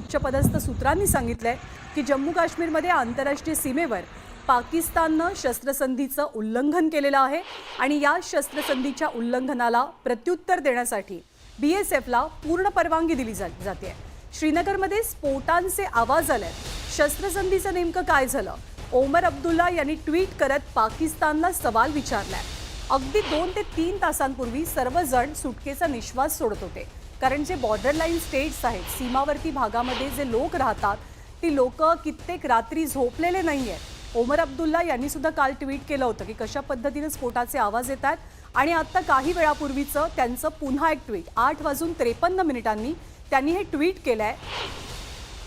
उच्चपदस्थ सूत्रांनी सांगितलंय की जम्मू काश्मीरमध्ये आंतरराष्ट्रीय सीमेवर पाकिस्ताननं शस्त्रसंधीचं उल्लंघन केलेलं आहे आणि या शस्त्रसंधीच्या उल्लंघनाला प्रत्युत्तर देण्यासाठी BSFला पूर्ण परवानगी दिली जाते। श्रीनगरमध्ये स्फोटांचे आवाज आले। शस्त्रसंधीचं नेमकं काय झालं? ओमर अब्दुल्ला यांनी ट्विट करत पाकिस्तानला सवाल विचारलाय। अगदी 2 ते 3 तासांपूर्वी सर्वजण सुटकेचा निश्वास सोडत होते, कारण जे बॉर्डर लाईन स्टेट्स आहेत, सीमावर्ती भागामध्ये जे लोक राहतात ती लोक कित्येक रात्री झोपलेले नाहीयेत। ओमर अब्दुल्ला यांनी सुद्धा काल ट्विट केलं होतं की कशा पद्धतीने स्फोटाचे आवाज येतात आणि आता काही वेळापूर्वीचं त्यांचं पुन्हा एक ट्विट 8:53 त्यांनी हे ट्विट केलंय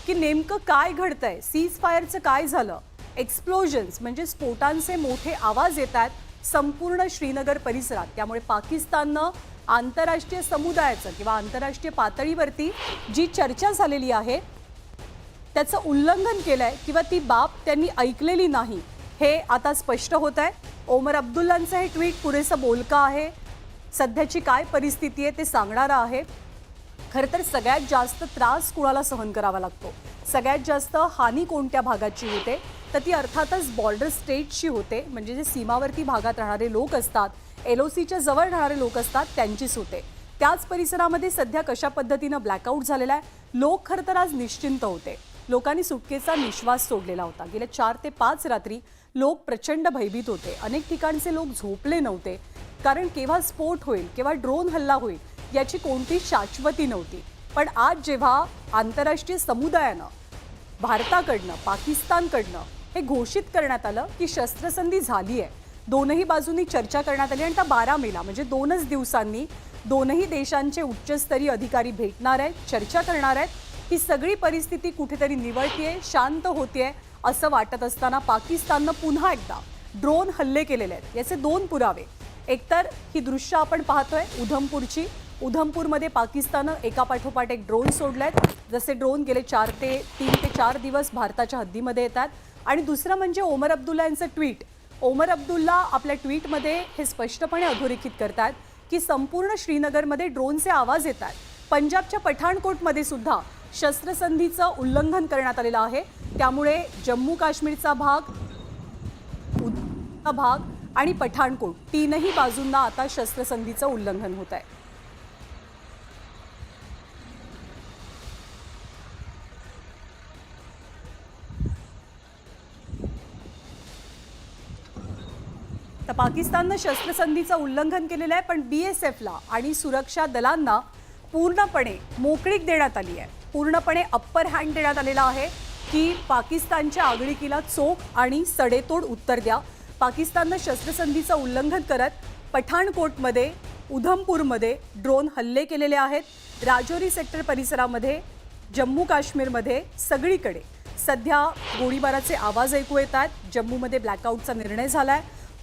की नेमकं काय घडतंय, सीज फायरचं काय झालं। एक्सप्लोजन्स म्हणजे स्फोटांचे मोठे आवाज येतात संपूर्ण श्रीनगर परिसरात। त्यामुळे पाकिस्ताननं आंतरराष्ट्रीय समुदायाचं किंवा आंतरराष्ट्रीय पातळीवरती जी चर्चा झालेली आहे त्याचं उल्लंघन केलंय किंवा ती बाब त्यांनी ऐकलेली नाही, हे आता स्पष्ट होत आहे। ओमर अब्दुल्लांचं हे ट्विट पुरेसं बोलकं आहे, सध्याची काय परिस्थिती आहे ते सांगणारं आहे। खरं तर सगळ्यात जास्त त्रास कुणाला सहन करावा लागतो, सगळ्यात जास्त हानी कोणत्या भागाची होते तर ती अर्थातच बॉर्डर स्टेटची होते, म्हणजे जे सीमावर्ती भागात राहणारे लोक असतात, LOCच्या जवळ राहणारे लोक असतात त्यांचीच होते। त्याच परिसरामध्ये सध्या कशा पद्धतीनं ब्लॅकआउट झालेला आहे। लोक खरं तर आज निश्चिंत होते, लोकांनी सुटकेचा निश्वास सोडलेला होता। गेल्या 4 ते 5 रात्री लोक प्रचंड भयभीत होते। अनेक ठिकाणचे लोक झोपले नव्हते, कारण केव्हा स्फोट होईल, केव्हा ड्रोन हल्ला होईल याची कोणती शाश्वती नव्हती। पण आज जेव्हा आंतरराष्ट्रीय समुदायानं भारताकडनं पाकिस्तानकडनं हे घोषित करण्यात आलं की शस्त्रसंधी झाली आहे, दोनही बाजूंनी चर्चा करण्यात आली आणि त्या 12 मेला म्हणजे 2च दिवसांनी दोनही देशांचे उच्चस्तरीय अधिकारी भेटणार आहेत, चर्चा करणार आहेत। ही सगळी परिस्थिती कुठेतरी निवळतीये, शांत होतीये असं वाटत असताना पाकिस्ताननं पुन्हा एकदा ड्रोन हल्ले केलेले आहेत। याचे 2 पुरावे, एकतर ही दृश्य आपण पाहतोय उधमपूरची, उधमपूरमध्ये पाकिस्ताननं एकापाठोपाठ एक ड्रोन सोडलेत, जसे ड्रोन गेले 3 ते 4 दिवस भारताच्या हद्दीमध्ये येतात। आणि दुसरं म्हणजे ओमर अब्दुल्ला यांचं ट्विट। ओमर अब्दुल्ला आपल्या ट्विटमध्ये हे स्पष्टपणे अधोरेखित करतात की संपूर्ण श्रीनगरमध्ये ड्रोनचे आवाज येतात। पंजाबच्या पठाणकोटमध्ये सुद्धा शस्त्रसंधीचं उल्लंघन करण्यात आलेलं आहे, त्यामुळे जम्मू काश्मीरचा भाग आणि पठाणकोट तीनही बाजूंना आता शस्त्रसंधीचं उल्लंघन होत आहे। तर पाकिस्ताननं शस्त्रसंधीचं उल्लंघन केलेलं आहे, पण BSFला आणि सुरक्षा दलांना पूर्णपणे मोकळीक देण्यात आली आहे, पूर्णपणे अप्पर हँड देण्यात आलेला आहे की पाकिस्तानच्या आगळीकीला चोख आणि सडेतोड उत्तर द्या। पाकिस्ताननं शस्त्रसंधीचं उल्लंघन करत पठाणकोटमध्ये, उधमपूरमध्ये ड्रोन हल्ले केलेले आहेत। राजौरी सेक्टर परिसरामध्ये, जम्मू काश्मीरमध्ये सगळीकडे सध्या गोळीबाराचे आवाज ऐकू येतात। जम्मूमध्ये ब्लॅकआउटचा निर्णय झालाय।